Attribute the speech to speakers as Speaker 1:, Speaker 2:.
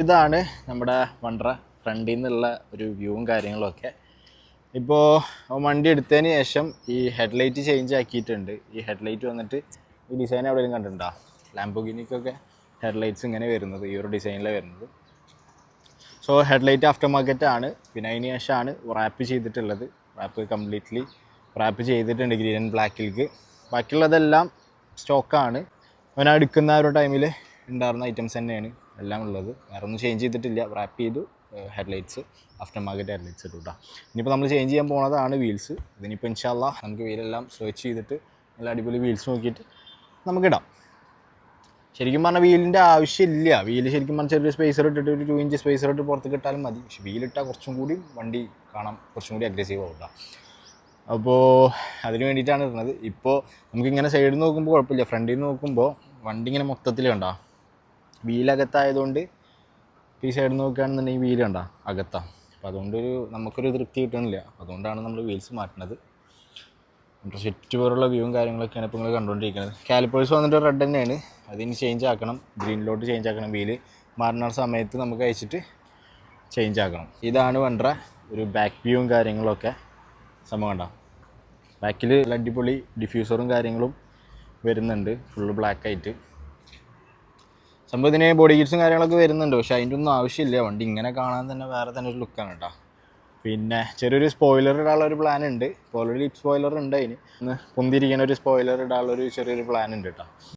Speaker 1: ഇതാണ് നമ്മുടെ വണ്ടറ ഫ്രണ്ടിൽ നിന്നുള്ള ഒരു വ്യൂവും കാര്യങ്ങളൊക്കെ. ഇപ്പോൾ വണ്ടി എടുത്തതിന് ശേഷം ഈ ഹെഡ്ലൈറ്റ് ചേഞ്ച് ആക്കിയിട്ടുണ്ട്. ഈ ഹെഡ്ലൈറ്റ് വന്നിട്ട് ഈ ഡിസൈൻ എവിടെയെങ്കിലും കണ്ടിട്ടുണ്ടോ? ലാംബോർഗിനിക്കൊക്കെ ഹെഡ്ലൈറ്റ്സ് ഇങ്ങനെ വരുന്നത് ഈ ഒരു ഡിസൈനിലാണ് വരുന്നത്. സോ ഹെഡ്ലൈറ്റ് ആഫ്റ്റർ മാർക്കറ്റ് ആണ്. പിന്നെ അതിന് ശേഷമാണ് റാപ്പ് ചെയ്തിട്ടുള്ളത്. റാപ്പ് കംപ്ലീറ്റ്ലി റാപ്പ് ചെയ്തിട്ടുണ്ട് ഗ്രീൻ ആൻഡ് ബ്ലാക്കിലേക്ക്. ബാക്കിയുള്ളതെല്ലാം സ്റ്റോക്കാണ്. അവൻ എടുക്കുന്ന ഒരു ടൈമിൽ ഉണ്ടായിരുന്ന ഐറ്റംസ് തന്നെയാണ് എല്ലാം ഉള്ളത്. വേറെ ഒന്നും ചേഞ്ച് ചെയ്തിട്ടില്ല. റാപ്പ് ചെയ്തു ഹെഡ്ലൈറ്റ്സ് ആഫ്റ്റർ മാർക്കറ്റ് ഹെഡ്ലൈറ്റ്സ് ഇട്ടുട്ടാ. ഇനിയിപ്പോൾ നമ്മൾ ചേഞ്ച് ചെയ്യാൻ പോകുന്നതാണ് വീൽസ്. ഇതിനിപ്പോൾ ഇൻഷാല്ലാ നമുക്ക് വീലെല്ലാം സെർച്ച് ചെയ്തിട്ട് നല്ല അടിപൊളി വീൽസ് നോക്കിയിട്ട് നമുക്കിടാം. ശരിക്കും പറഞ്ഞാൽ വീലിൻ്റെ ആവശ്യമില്ല. വീല് ശരിക്കും പറഞ്ഞാൽ ചെറിയൊരു സ്പേസർ ഇട്ടിട്ട് ഒരു 2 ഇഞ്ച് സ്പേസർ ഇട്ട് പുറത്തേക്ക് ഇട്ടാലും മതി. പക്ഷേ വീലിട്ടാൽ കുറച്ചും കൂടി വണ്ടി കാണാം, കുറച്ചും കൂടി അഗ്രസീവ് ആവും. അപ്പോൾ അതിന് വേണ്ടിയിട്ടാണ് ഇടുന്നത്. ഇപ്പോൾ നമുക്കിങ്ങനെ സൈഡിൽ നിന്ന് നോക്കുമ്പോൾ കുഴപ്പമില്ല. ഫ്രണ്ടിൽ നിന്ന് നോക്കുമ്പോൾ വണ്ടി ഇങ്ങനെ മൊത്തത്തിൽ കണ്ടാ വീലകത്തായതുകൊണ്ട് ഈ സൈഡിൽ നിന്ന് നോക്കുകയാണെന്നുണ്ടെങ്കിൽ വീല് കണ്ടാ അകത്താണ്. അപ്പോൾ അതുകൊണ്ടൊരു നമുക്കൊരു തൃപ്തി കിട്ടണില്ല. അതുകൊണ്ടാണ് നമ്മൾ വീൽസ് മാറ്റുന്നത്. ചുറ്റുപോലുള്ള വ്യൂവും കാര്യങ്ങളൊക്കെയാണ് ഇപ്പോൾ നിങ്ങൾ കണ്ടുകൊണ്ടിരിക്കുന്നത്. കാലിപ്പേഴ്സ് വന്നിട്ട് റെഡ് തന്നെയാണ്. അതിന് ചേഞ്ച് ആക്കണം, ഗ്രീനിലോട്ട് ചേഞ്ച് ആക്കണം. വീല് മാറുന്ന സമയത്ത് നമുക്ക് അയച്ചിട്ട് ചേഞ്ച് ആക്കണം. ഇതാണ് വണ്ടറ ഒരു ബാക്ക് വ്യൂവും കാര്യങ്ങളൊക്കെ. സംഭവം കണ്ടോ, ബാക്കിൽ അടിപൊളി ഡിഫ്യൂസറും കാര്യങ്ങളും വരുന്നുണ്ട്, ഫുള്ള് ബ്ലാക്ക് ആയിട്ട്. സംഭവം ഇതിന് ബോഡി കിറ്റ്സും കാര്യങ്ങളൊക്കെ വരുന്നുണ്ട്. പക്ഷേ അതിൻ്റെ ഒന്നും ആവശ്യമില്ല. വണ്ടി ഇങ്ങനെ കാണാൻ തന്നെ വേറെ തന്നെ ഒരു ലുക്കാണ് കേട്ടോ. പിന്നെ ചെറിയൊരു സ്പോയിലർ ഇടാനുള്ള ഒരു പ്ലാൻ ഉണ്ട്. ഇപ്പോൾ ഓൾറെഡി സ്പോയിലർ ഉണ്ട്. അതിന് പൊന്തിരിക്കുന്ന ഒരു സ്പോയിലർ ഇടാനുള്ള ഒരു ചെറിയൊരു പ്ലാൻ ഉണ്ട് കേട്ടോ.